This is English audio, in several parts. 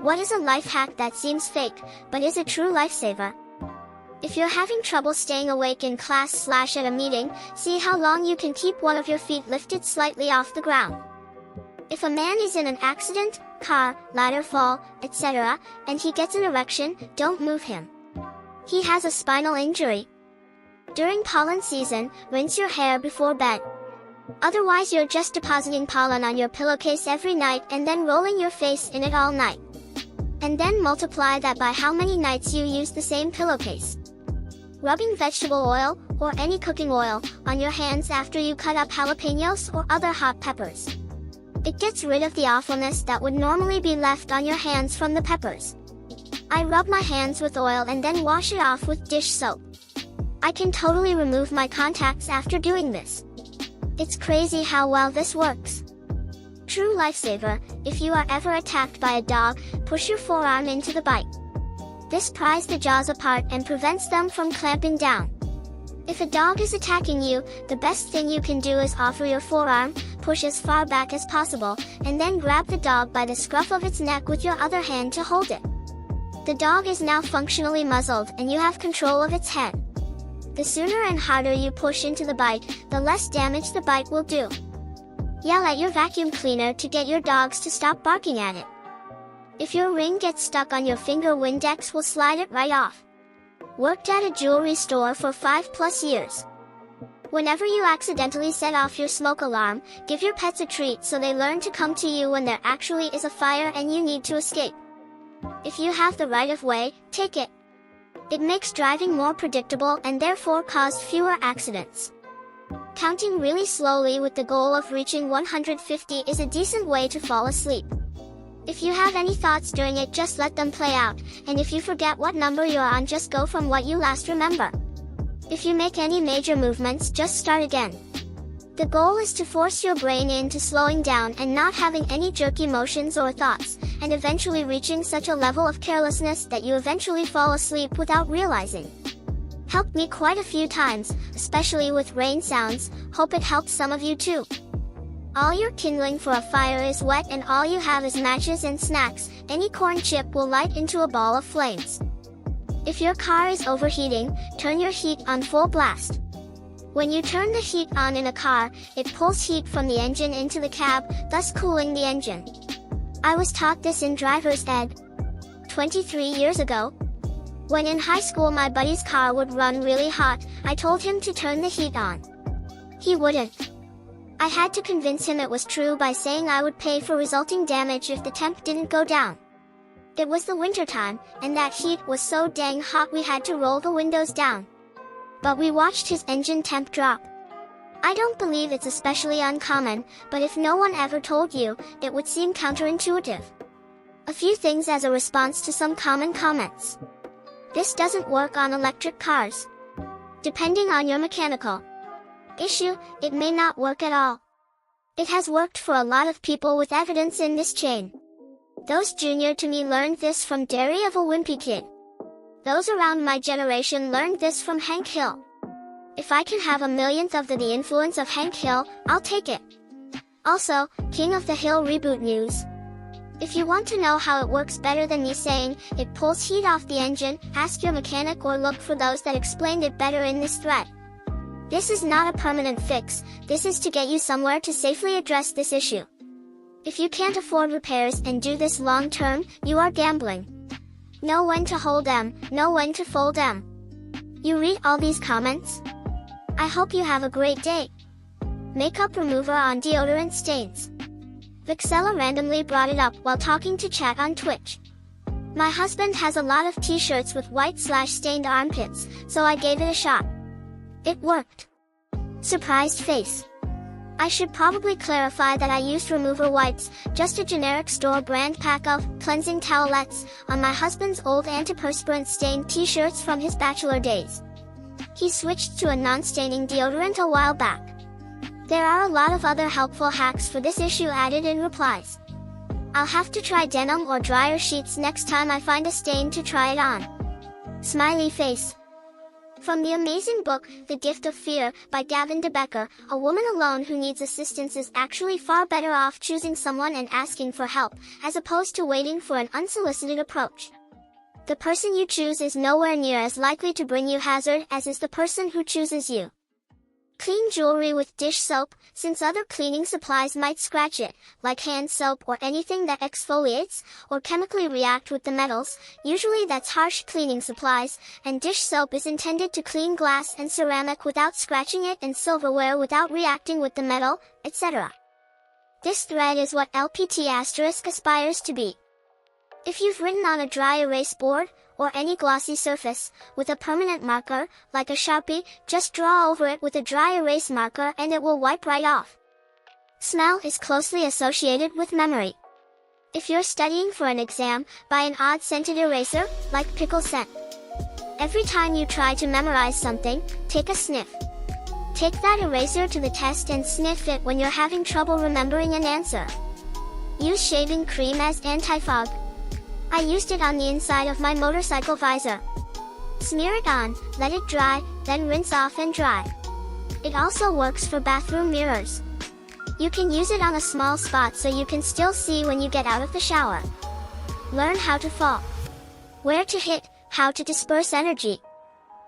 What is a life hack that seems fake, but is a true lifesaver? If you're having trouble staying awake in class/at a meeting, see how long you can keep one of your feet lifted slightly off the ground. If a man is in an accident, car, ladder fall, etc., and he gets an erection, don't move him. He has a spinal injury. During pollen season, rinse your hair before bed. Otherwise you're just depositing pollen on your pillowcase every night and then rolling your face in it all night. And then multiply that by how many nights you use the same pillowcase. Rubbing vegetable oil, or any cooking oil, on your hands after you cut up jalapenos or other hot peppers. It gets rid of the awfulness that would normally be left on your hands from the peppers. I rub my hands with oil and then wash it off with dish soap. I can totally remove my contacts after doing this. It's crazy how well this works. True lifesaver, if you are ever attacked by a dog, push your forearm into the bite. This pries the jaws apart and prevents them from clamping down. If a dog is attacking you, the best thing you can do is offer your forearm, push as far back as possible, and then grab the dog by the scruff of its neck with your other hand to hold it. The dog is now functionally muzzled and you have control of its head. The sooner and harder you push into the bite, the less damage the bite will do. Yell at your vacuum cleaner to get your dogs to stop barking at it. If your ring gets stuck on your finger, Windex will slide it right off. Worked at a jewelry store for 5+ years. Whenever you accidentally set off your smoke alarm, give your pets a treat so they learn to come to you when there actually is a fire and you need to escape. If you have the right of way, take it. It makes driving more predictable and therefore cause fewer accidents. Counting really slowly with the goal of reaching 150 is a decent way to fall asleep. If you have any thoughts during it, just let them play out, and if you forget what number you're on, just go from what you last remember. If you make any major movements, just start again. The goal is to force your brain into slowing down and not having any jerky motions or thoughts, and eventually reaching such a level of carelessness that you eventually fall asleep without realizing. Helped me quite a few times, especially with rain sounds. Hope it helps some of you too. All your kindling for a fire is wet and all you have is matches and snacks. Any corn chip will light into a ball of flames. If your car is overheating, turn your heat on full blast. When you turn the heat on in a car, it pulls heat from the engine into the cab, thus cooling the engine. I was taught this in driver's ed 23 years ago. When in high school my buddy's car would run really hot, I told him to turn the heat on. He wouldn't. I had to convince him it was true by saying I would pay for resulting damage if the temp didn't go down. It was the wintertime, and that heat was so dang hot we had to roll the windows down. But we watched his engine temp drop. I don't believe it's especially uncommon, but if no one ever told you, it would seem counterintuitive. A few things as a response to some common comments. This doesn't work on electric cars. Depending on your mechanical issue, it may not work at all. It has worked for a lot of people with evidence in this chain. Those junior to me learned this from Diary of a Wimpy Kid. Those around my generation learned this from Hank Hill. If I can have a millionth of the influence of Hank Hill, I'll take it. Also, King of the Hill reboot news. If you want to know how it works better than me saying, it pulls heat off the engine, ask your mechanic or look for those that explained it better in this thread. This is not a permanent fix, this is to get you somewhere to safely address this issue. If you can't afford repairs and do this long term, you are gambling. Know when to hold them, know when to fold them. You read all these comments? I hope you have a great day. Makeup remover on deodorant stains. Vixella randomly brought it up while talking to chat on Twitch. My husband has a lot of t-shirts with white/stained armpits, so I gave it a shot. It worked. Surprised face. I should probably clarify that I used remover wipes, just a generic store brand pack of cleansing towelettes, on my husband's old antiperspirant stained t-shirts from his bachelor days. He switched to a non-staining deodorant a while back. There are a lot of other helpful hacks for this issue added in replies. I'll have to try denim or dryer sheets next time I find a stain to try it on. Smiley face. From the amazing book, The Gift of Fear, by Gavin de Becker, a woman alone who needs assistance is actually far better off choosing someone and asking for help, as opposed to waiting for an unsolicited approach. The person you choose is nowhere near as likely to bring you hazard as is the person who chooses you. Clean jewelry with dish soap, since other cleaning supplies might scratch it, like hand soap or anything that exfoliates, or chemically react with the metals. Usually that's harsh cleaning supplies, and dish soap is intended to clean glass and ceramic without scratching it and silverware without reacting with the metal, etc. This thread is what LPT** aspires to be. If you've written on a dry erase board, or any glossy surface, with a permanent marker, like a Sharpie, just draw over it with a dry erase marker and it will wipe right off. Smell is closely associated with memory. If you're studying for an exam, buy an odd-scented eraser, like pickle scent. Every time you try to memorize something, take a sniff. Take that eraser to the test and sniff it when you're having trouble remembering an answer. Use shaving cream as anti-fog. I used it on the inside of my motorcycle visor. Smear it on, let it dry, then rinse off and dry. It also works for bathroom mirrors. You can use it on a small spot so you can still see when you get out of the shower. Learn how to fall. Where to hit, how to disperse energy.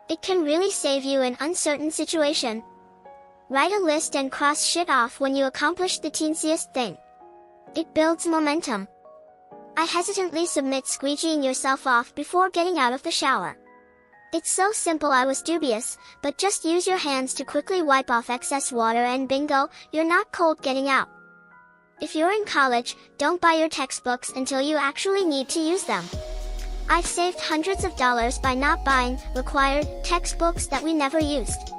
It can really save you in uncertain situation. Write a list and cross shit off when you accomplish the teensiest thing. It builds momentum. I hesitantly submit squeegeeing yourself off before getting out of the shower. It's so simple I was dubious, but just use your hands to quickly wipe off excess water and bingo, you're not cold getting out. If you're in college, don't buy your textbooks until you actually need to use them. I've saved hundreds of dollars by not buying required textbooks that we never used.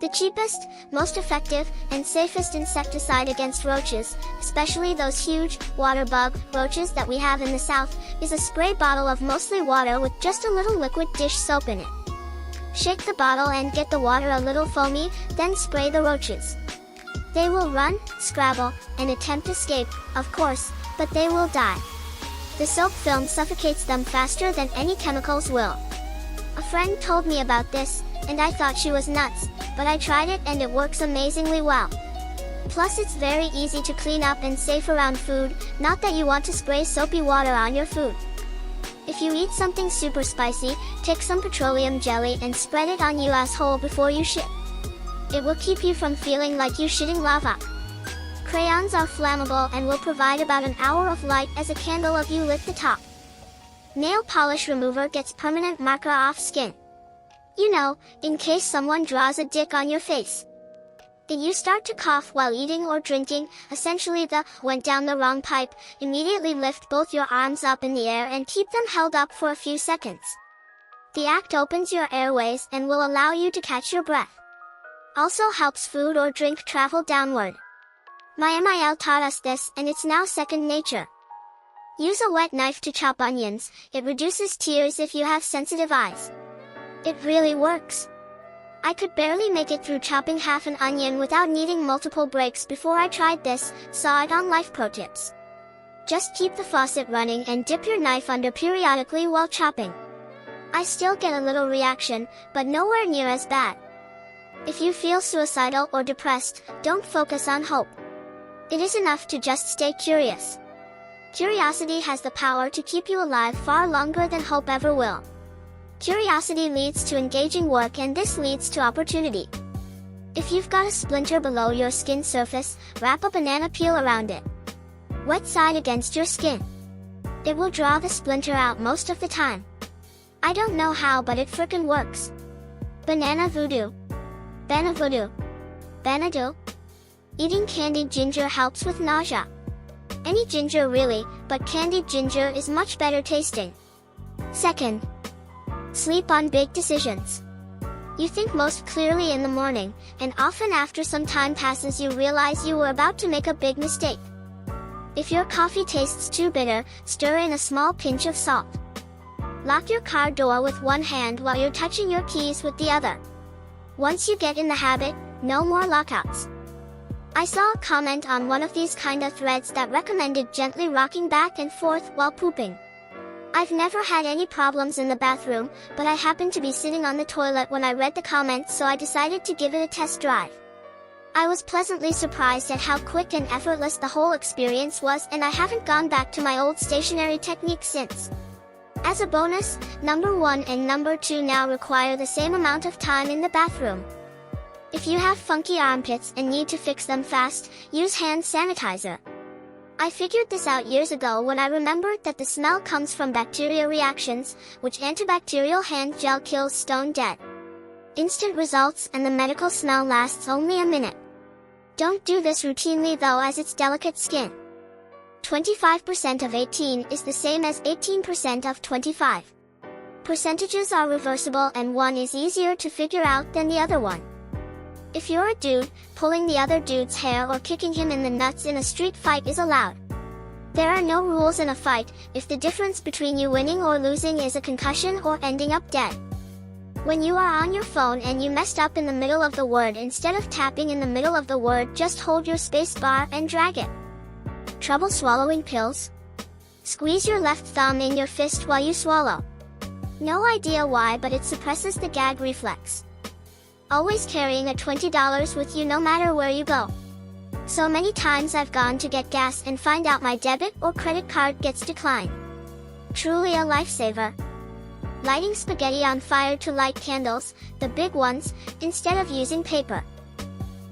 The cheapest, most effective, and safest insecticide against roaches, especially those huge, water bug roaches that we have in the south, is a spray bottle of mostly water with just a little liquid dish soap in it. Shake the bottle and get the water a little foamy, then spray the roaches. They will run, scrabble, and attempt escape, of course, but they will die. The soap film suffocates them faster than any chemicals will. A friend told me about this, and I thought she was nuts, but I tried it and it works amazingly well. Plus it's very easy to clean up and safe around food, not that you want to spray soapy water on your food. If you eat something super spicy, take some petroleum jelly and spread it on you asshole before you shit. It will keep you from feeling like you're shitting lava. Crayons are flammable and will provide about an hour of light as a candle if you lit the top. Nail polish remover gets permanent marker off skin. You know, in case someone draws a dick on your face. If you start to cough while eating or drinking, essentially went down the wrong pipe, immediately lift both your arms up in the air and keep them held up for a few seconds. The act opens your airways and will allow you to catch your breath. Also helps food or drink travel downward. My MIL taught us this and it's now second nature. Use a wet knife to chop onions, it reduces tears if you have sensitive eyes. It really works. I could barely make it through chopping half an onion without needing multiple breaks before I tried this, saw it on Life Pro Tips. Just keep the faucet running and dip your knife under periodically while chopping. I still get a little reaction, but nowhere near as bad. If you feel suicidal or depressed, don't focus on hope. It is enough to just stay curious. Curiosity has the power to keep you alive far longer than hope ever will. Curiosity leads to engaging work and this leads to opportunity. If you've got a splinter below your skin surface, wrap a banana peel around it. Wet side against your skin. It will draw the splinter out most of the time. I don't know how but it frickin' works. Banana voodoo. Bana voodoo. Banadu. Eating candied ginger helps with nausea. Any ginger really, but candied ginger is much better tasting. Second. Sleep on big decisions. You think most clearly in the morning, and often after some time passes you realize you were about to make a big mistake. If your coffee tastes too bitter, stir in a small pinch of salt. Lock your car door with one hand while you're touching your keys with the other. Once you get in the habit, no more lockouts. I saw a comment on one of these kinda threads that recommended gently rocking back and forth while pooping. I've never had any problems in the bathroom, but I happened to be sitting on the toilet when I read the comments, so I decided to give it a test drive. I was pleasantly surprised at how quick and effortless the whole experience was, and I haven't gone back to my old stationary technique since. As a bonus, number 1 and number 2 now require the same amount of time in the bathroom. If you have funky armpits and need to fix them fast, use hand sanitizer. I figured this out years ago when I remembered that the smell comes from bacteria reactions, which antibacterial hand gel kills stone dead. Instant results, and the medical smell lasts only a minute. Don't do this routinely though, as it's delicate skin. 25% of 18 is the same as 18% of 25. Percentages are reversible and one is easier to figure out than the other one. If you're a dude, pulling the other dude's hair or kicking him in the nuts in a street fight is allowed. There are no rules in a fight if the difference between you winning or losing is a concussion or ending up dead. When you are on your phone and you messed up in the middle of the word, instead of tapping in the middle of the word, just hold your space bar and drag it. Trouble swallowing pills? Squeeze your left thumb in your fist while you swallow. No idea why, but it suppresses the gag reflex. Always carrying a $20 with you no matter where you go. So many times I've gone to get gas and find out my debit or credit card gets declined. Truly a lifesaver. Lighting spaghetti on fire to light candles, the big ones, instead of using paper.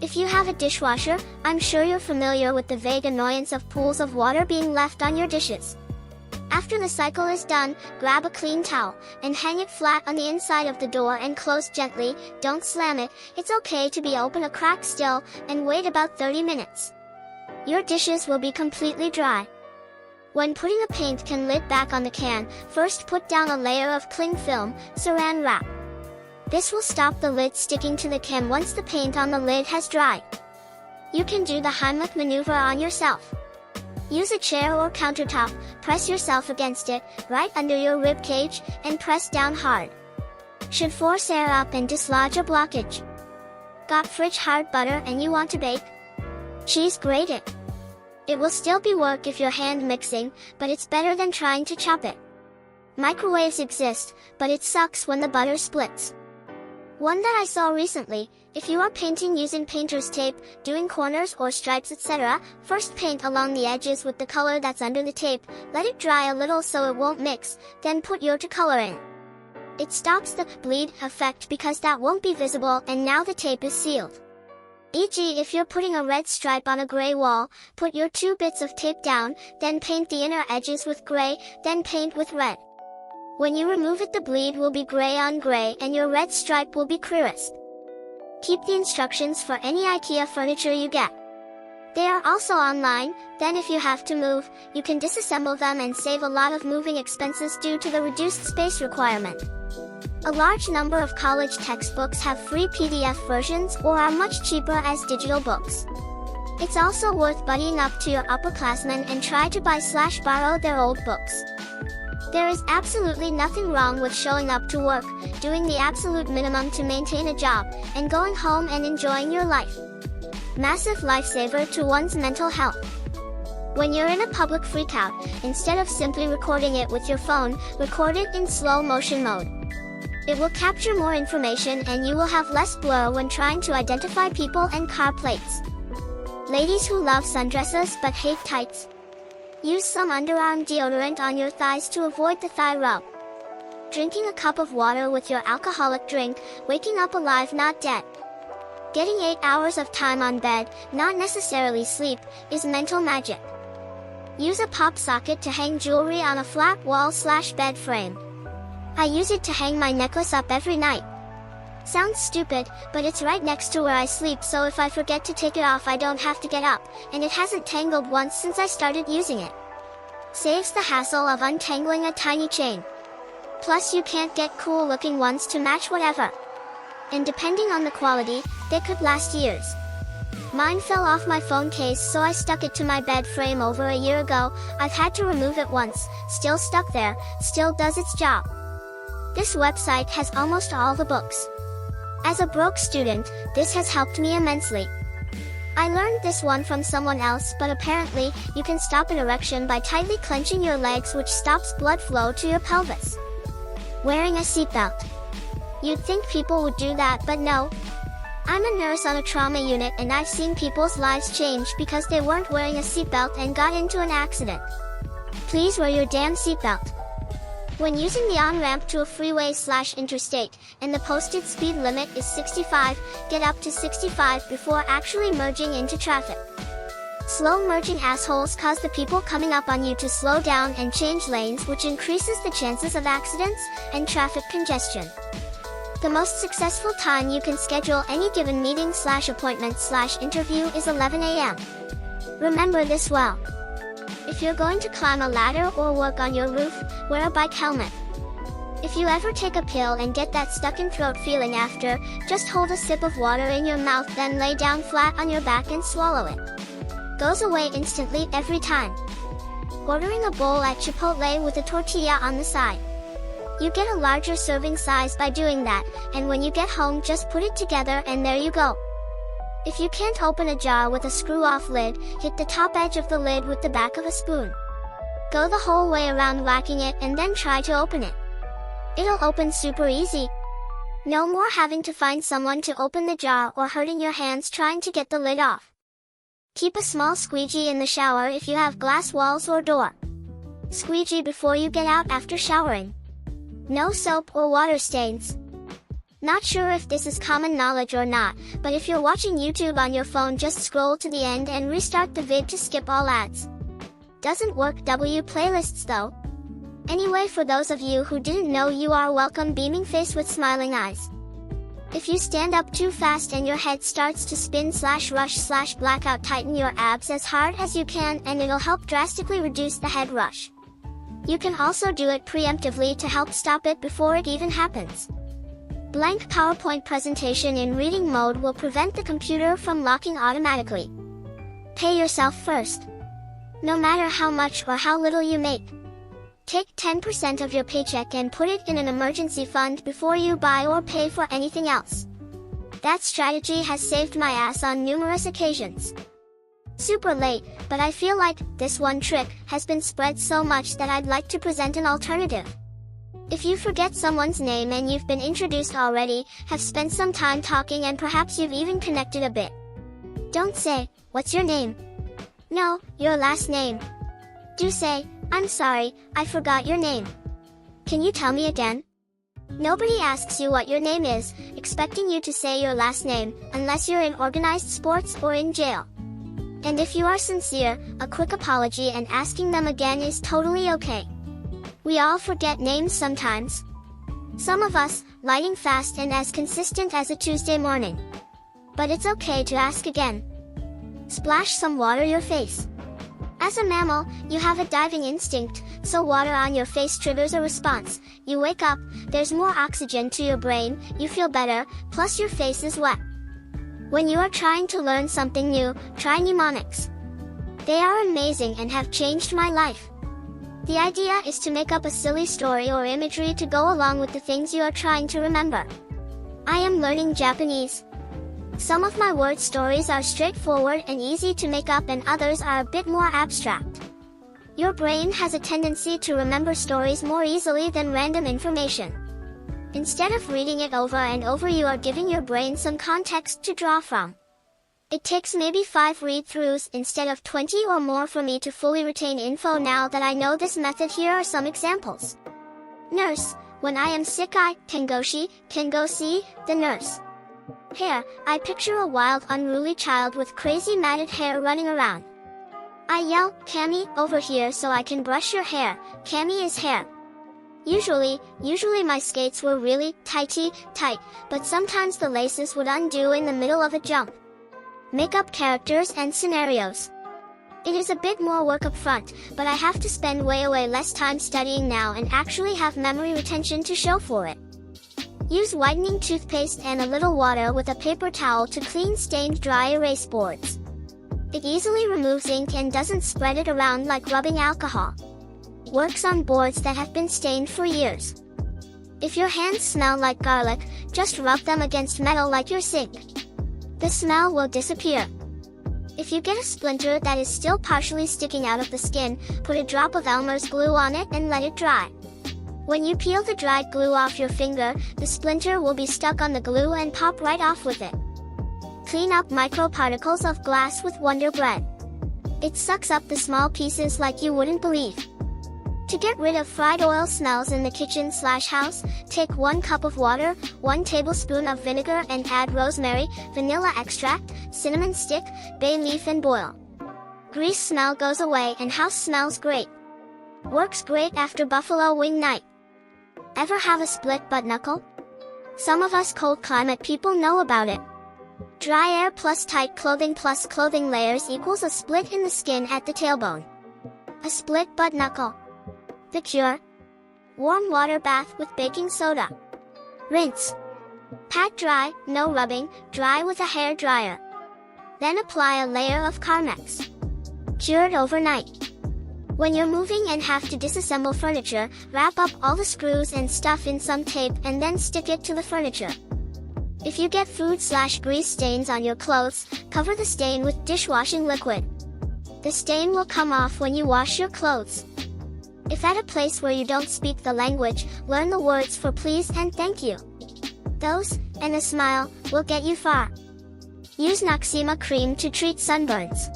If you have a dishwasher, I'm sure you're familiar with the vague annoyance of pools of water being left on your dishes. After the cycle is done, grab a clean towel, and hang it flat on the inside of the door and close gently. Don't slam it. It's okay to be open a crack still, and wait about 30 minutes. Your dishes will be completely dry. When putting a paint can lid back on the can, first put down a layer of cling film, saran wrap. This will stop the lid sticking to the can once the paint on the lid has dried. You can do the Heimlich maneuver on yourself. Use a chair or countertop, press yourself against it, right under your rib cage, and press down hard. Should force air up and dislodge a blockage. Got fridge hard butter and you want to bake? Cheese, grate it. It will still be work if you're hand mixing, but it's better than trying to chop it. Microwaves exist, but it sucks when the butter splits. One that I saw recently: if you are painting using painter's tape, doing corners or stripes etc., first paint along the edges with the color that's under the tape, let it dry a little so it won't mix, then put your color in. It stops the bleed effect because that won't be visible, and now the tape is sealed. E.g., if you're putting a red stripe on a gray wall, put your 2 bits of tape down, then paint the inner edges with gray, then paint with red. When you remove it, the bleed will be gray on gray and your red stripe will be clearest. Keep the instructions for any IKEA furniture you get. They are also online, then if you have to move, you can disassemble them and save a lot of moving expenses due to the reduced space requirement. A large number of college textbooks have free PDF versions or are much cheaper as digital books. It's also worth buddying up to your upperclassmen and try to buy/borrow their old books. There is absolutely nothing wrong with showing up to work, doing the absolute minimum to maintain a job, and going home and enjoying your life. Massive lifesaver to one's mental health. When you're in a public freakout, instead of simply recording it with your phone, record it in slow motion mode. It will capture more information and you will have less blur when trying to identify people and car plates. Ladies who love sundresses but hate tights. Use some underarm deodorant on your thighs to avoid the thigh rub. Drinking a cup of water with your alcoholic drink, waking up alive not dead. Getting 8 hours of time on bed, not necessarily sleep, is mental magic. Use a pop socket to hang jewelry on a flat wall/bed frame. I use it to hang my necklace up every night. Sounds stupid, but it's right next to where I sleep, so if I forget to take it off I don't have to get up, and it hasn't tangled once since I started using it. Saves the hassle of untangling a tiny chain. Plus you can't get cool looking ones to match whatever. And depending on the quality, they could last years. Mine fell off my phone case, so I stuck it to my bed frame over a year ago. I've had to remove it once, still stuck there, still does its job. This website has almost all the books. As a broke student, this has helped me immensely. I learned this one from someone else, but apparently, you can stop an erection by tightly clenching your legs, which stops blood flow to your pelvis. Wearing a seatbelt. You'd think people would do that, but no. I'm a nurse on a trauma unit, and I've seen people's lives change because they weren't wearing a seatbelt and got into an accident. Please wear your damn seatbelt. When using the on-ramp to a freeway/interstate, and the posted speed limit is 65, get up to 65 before actually merging into traffic. Slow merging assholes cause the people coming up on you to slow down and change lanes, which increases the chances of accidents and traffic congestion. The most successful time you can schedule any given meeting/appointment/interview is 11 a.m. Remember this well. If you're going to climb a ladder or work on your roof, wear a bike helmet. If you ever take a pill and get that stuck-in-throat feeling after, just hold a sip of water in your mouth, then lay down flat on your back and swallow it. Goes away instantly every time. Ordering a bowl at Chipotle with a tortilla on the side. You get a larger serving size by doing that, and when you get home just put it together and there you go. If you can't open a jar with a screw-off lid, hit the top edge of the lid with the back of a spoon. Go the whole way around whacking it and then try to open it. It'll open super easy. No more having to find someone to open the jar or hurting your hands trying to get the lid off. Keep a small squeegee in the shower if you have glass walls or door. Squeegee before you get out after showering. No soap or water stains. Not sure if this is common knowledge or not, but if you're watching YouTube on your phone, just scroll to the end and restart the vid to skip all ads. Doesn't work playlists though. Anyway, for those of you who didn't know, you are welcome, beaming face with smiling eyes. If you stand up too fast and your head starts to spin/rush/blackout, tighten your abs as hard as you can and it'll help drastically reduce the head rush. You can also do it preemptively to help stop it before it even happens. Blank PowerPoint presentation in reading mode will prevent the computer from locking automatically. Pay yourself first. No matter how much or how little you make. Take 10% of your paycheck and put it in an emergency fund before you buy or pay for anything else. That strategy has saved my ass on numerous occasions. Super late, but I feel like this one trick has been spread so much that I'd like to present an alternative. If you forget someone's name and you've been introduced already, have spent some time talking and perhaps you've even connected a bit. Don't say, "What's your name?" No, your last name. Do say, "I'm sorry, I forgot your name. Can you tell me again?" Nobody asks you what your name is, expecting you to say your last name, unless you're in organized sports or in jail. And if you are sincere, a quick apology and asking them again is totally okay. We all forget names sometimes. Some of us, lighting fast and as consistent as a Tuesday morning. But it's okay to ask again. Splash some water your face. As a mammal, you have a diving instinct, so water on your face triggers a response. You wake up, there's more oxygen to your brain, you feel better, plus your face is wet. When you are trying to learn something new, try mnemonics. They are amazing and have changed my life. The idea is to make up a silly story or imagery to go along with the things you are trying to remember. I am learning Japanese. Some of my word stories are straightforward and easy to make up, and others are a bit more abstract. Your brain has a tendency to remember stories more easily than random information. Instead of reading it over and over, you are giving your brain some context to draw from. It takes maybe 5 read-throughs instead of 20 or more for me to fully retain info. Now that I know this method, here are some examples. Nurse. When I am sick, I can go see the nurse. Hair. I picture a wild, unruly child with crazy matted hair running around. I yell, "Cammy, over here so I can brush your hair." Cammy is hair. Usually my skates were really tight, but sometimes the laces would undo in the middle of a jump. Make up characters and scenarios. It is a bit more work up front, but I have to spend way less time studying now and actually have memory retention to show for it. Use whitening toothpaste and a little water with a paper towel to clean stained dry erase boards. It easily removes ink and doesn't spread it around like rubbing alcohol. Works on boards that have been stained for years. If your hands smell like garlic, just rub them against metal like your sink. The smell will disappear. If you get a splinter that is still partially sticking out of the skin, put a drop of Elmer's glue on it and let it dry. When you peel the dried glue off your finger, the splinter will be stuck on the glue and pop right off with it. Clean up microparticles of glass with Wonder Bread. It sucks up the small pieces like you wouldn't believe. To get rid of fried oil smells in the kitchen/house, take 1 cup of water, 1 tablespoon of vinegar and add rosemary, vanilla extract, cinnamon stick, bay leaf and boil. Grease smell goes away and house smells great. Works great after buffalo wing night. Ever have a split butt knuckle? Some of us cold climate people know about it. Dry air plus tight clothing plus clothing layers equals a split in the skin at the tailbone. A split butt knuckle. The cure? Warm water bath with baking soda. Rinse. Pat dry, no rubbing, dry with a hair dryer. Then apply a layer of Carmex. Cured overnight. When you're moving and have to disassemble furniture, wrap up all the screws and stuff in some tape and then stick it to the furniture. If you get food/grease stains on your clothes, cover the stain with dishwashing liquid. The stain will come off when you wash your clothes. If at a place where you don't speak the language, learn the words for please and thank you. Those, and a smile, will get you far. Use Noxzema cream to treat sunburns.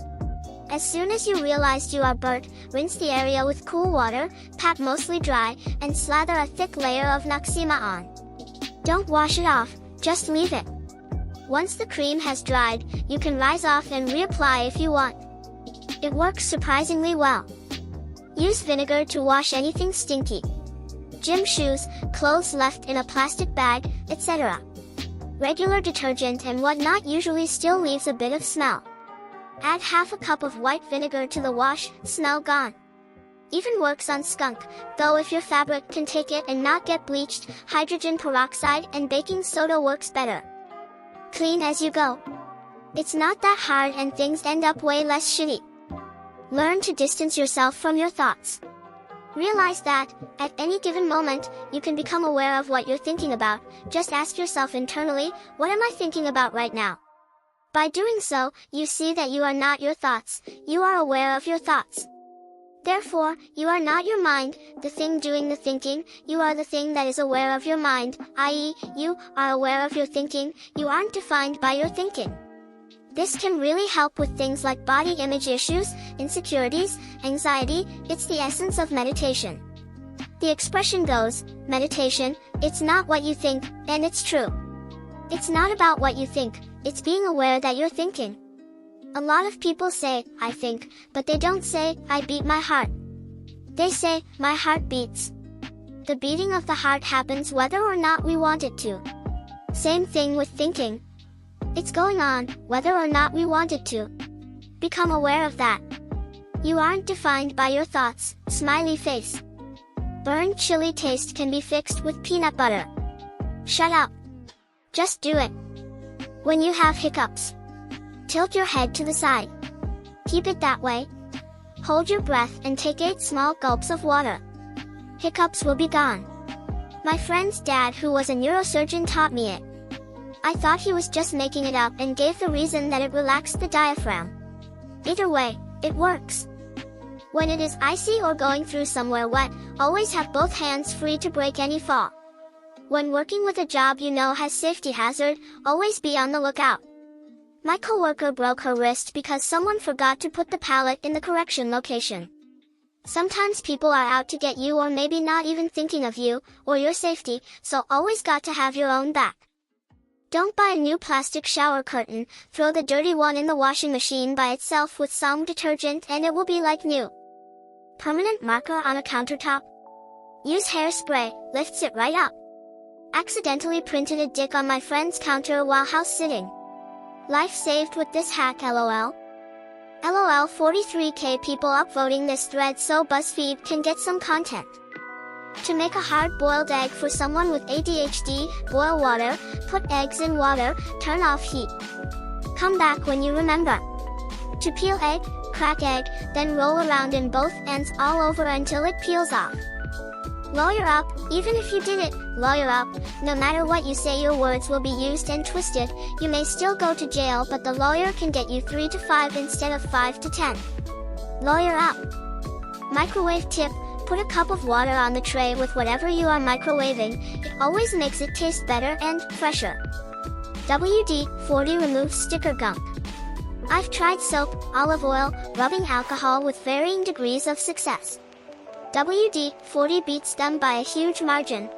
As soon as you realized you are burnt, rinse the area with cool water, pat mostly dry, and slather a thick layer of Noxzema on. Don't wash it off, just leave it. Once the cream has dried, you can rinse off and reapply if you want. It works surprisingly well. Use vinegar to wash anything stinky. Gym shoes, clothes left in a plastic bag, etc. Regular detergent and whatnot usually still leaves a bit of smell. Add half a cup of white vinegar to the wash, smell gone. Even works on skunk, though if your fabric can take it and not get bleached, hydrogen peroxide and baking soda works better. Clean as you go. It's not that hard and things end up way less shitty. Learn to distance yourself from your thoughts. Realize that, at any given moment, you can become aware of what you're thinking about. Just ask yourself internally, what am I thinking about right now? By doing so, you see that you are not your thoughts, you are aware of your thoughts. Therefore, you are not your mind, the thing doing the thinking, you are the thing that is aware of your mind, i.e., you are aware of your thinking, you aren't defined by your thinking. This can really help with things like body image issues, insecurities, anxiety. It's the essence of meditation. The expression goes, meditation, it's not what you think, and it's true. It's not about what you think, it's being aware that you're thinking. A lot of people say, I think, but they don't say, I beat my heart. They say, my heart beats. The beating of the heart happens whether or not we want it to. Same thing with thinking. It's going on, whether or not we want it to. Become aware of that. You aren't defined by your thoughts, smiley face. Burned chili taste can be fixed with peanut butter. Shut up. Just do it. When you have hiccups, tilt your head to the side. Keep it that way. Hold your breath and take 8 small gulps of water. Hiccups will be gone. My friend's dad, who was a neurosurgeon, taught me it. I thought he was just making it up and gave the reason that it relaxed the diaphragm. Either way, it works. When it is icy or going through somewhere wet, always have both hands free to break any fall. When working with a job you know has safety hazard, always be on the lookout. My coworker broke her wrist because someone forgot to put the pallet in the correction location. Sometimes people are out to get you or maybe not even thinking of you, or your safety, so always got to have your own back. Don't buy a new plastic shower curtain, throw the dirty one in the washing machine by itself with some detergent and it will be like new. Permanent marker on a countertop? Use hairspray, lifts it right up. Accidentally printed a dick on my friend's counter while house sitting. Life saved with this hack, lol. LOL, 43k people upvoting this thread so BuzzFeed can get some content. To make a hard-boiled egg for someone with ADHD, boil water, put eggs in water, turn off heat. Come back when you remember. To peel egg, crack egg, then roll around in both ends all over until it peels off. Lawyer up. Even if you did it, lawyer up. No matter what you say, your words will be used and twisted. You may still go to jail, but the lawyer can get you 3 to 5 instead of 5 to 10. Lawyer up. Microwave tip. Put a cup of water on the tray with whatever you are microwaving. It always makes it taste better and fresher. WD-40 removes sticker gunk. I've tried soap, olive oil, rubbing alcohol with varying degrees of success. WD-40 beats them by a huge margin.